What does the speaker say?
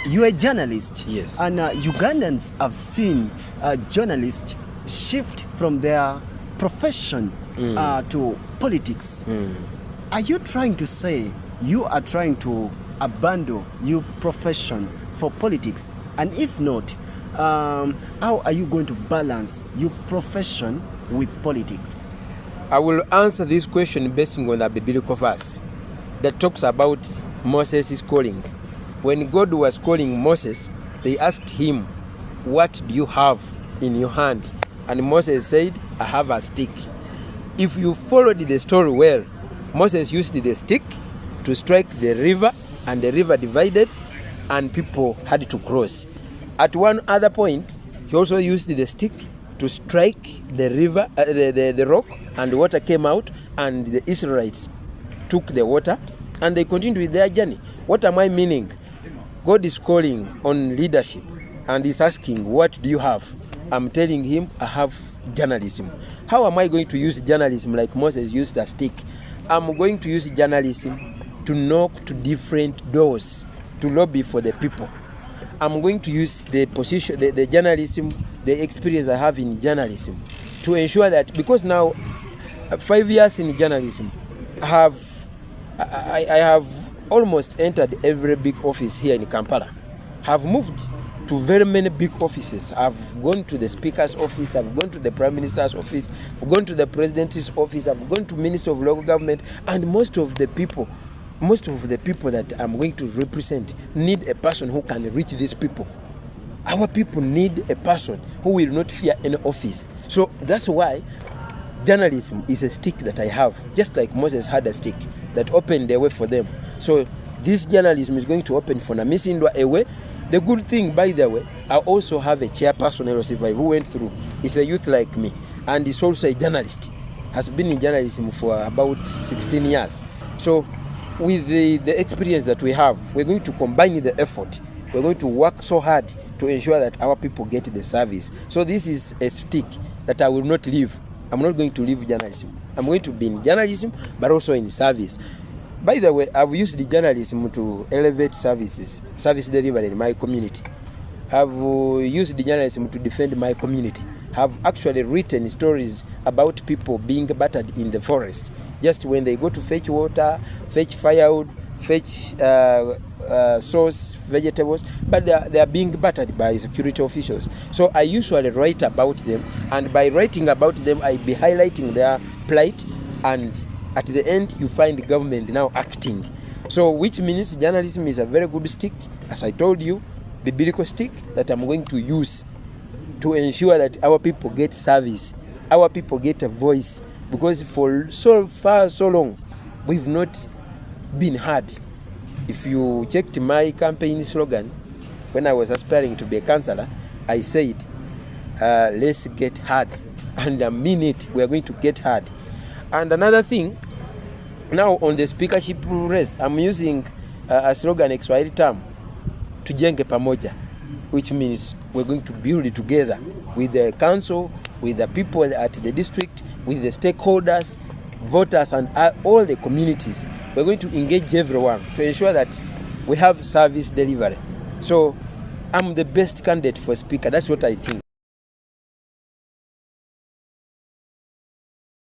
you're a journalist. Yes. And Ugandans have seen journalists shift from their profession to politics. Are you trying to say you are trying to abandon your profession for politics? And if not, how are you going to balance your profession with politics? I will answer this question based on a biblical verse that talks about Moses' calling. When God was calling Moses, they asked him, "What do you have in your hand?" And Moses said, "I have a stick." If you followed the story well, Moses used the stick to strike the river, and the river divided, and people had to cross. At one other point, he also used the stick to strike the river, the rock, and the water came out, and the Israelites took the water, and they continued with their journey. What am I meaning? God is calling on leadership, and he's asking, "What do you have?" I'm telling him, "I have journalism." How am I going to use journalism like Moses used a stick? I'm going to use journalism to knock to different doors, to lobby for the people. I'm going to use the position, the journalism, the experience I have in journalism to ensure that, because now 5 years in journalism, I have almost entered every big office here in Kampala. Have moved to very many big offices. I've gone to the Speaker's office, I've gone to the Prime Minister's office, I've gone to the President's office, I've gone to Minister of Local Government, and most of the people that I'm going to represent need a person who can reach these people. Our people need a person who will not fear any office. So that's why journalism is a stick that I have, just like Moses had a stick that opened the way for them. So this journalism is going to open for Namulindwa a way. The good thing, by the way, I also have a chairperson, who went through. He's a youth like me, and he's also a journalist. Has been in journalism for about 16 years. So with the experience that we have, we're going to combine the effort. We're going to work so hard to ensure that our people get the service. So this is a stick that I will not leave. I'm not going to leave journalism. I'm going to be in journalism, but also in service. By the way, I've used the journalism to elevate service delivery in my community. I've used the journalism to defend my community. Have actually written stories about people being battered in the forest. Just when they go to fetch water, fetch firewood, fetch source vegetables, but they are being battered by security officials. So I usually write about them, and by writing about them, I be highlighting their plight, and at the end, you find the government now acting. So which means journalism is a very good stick, as I told you, biblical stick that I'm going to use to ensure that our people get service, our people get a voice, because for so long, we've not been heard. If you checked my campaign slogan, when I was aspiring to be a councillor, I said, let's get heard. And I mean it, we are going to get heard. And another thing, now on the speakership race, I'm using a slogan, a Kiswahili term, tujenge pamoja, which means we're going to build it together with the council, with the people at the district, with the stakeholders, voters, and all the communities. We're going to engage everyone to ensure that we have service delivery. So I'm the best candidate for speaker. That's what I think.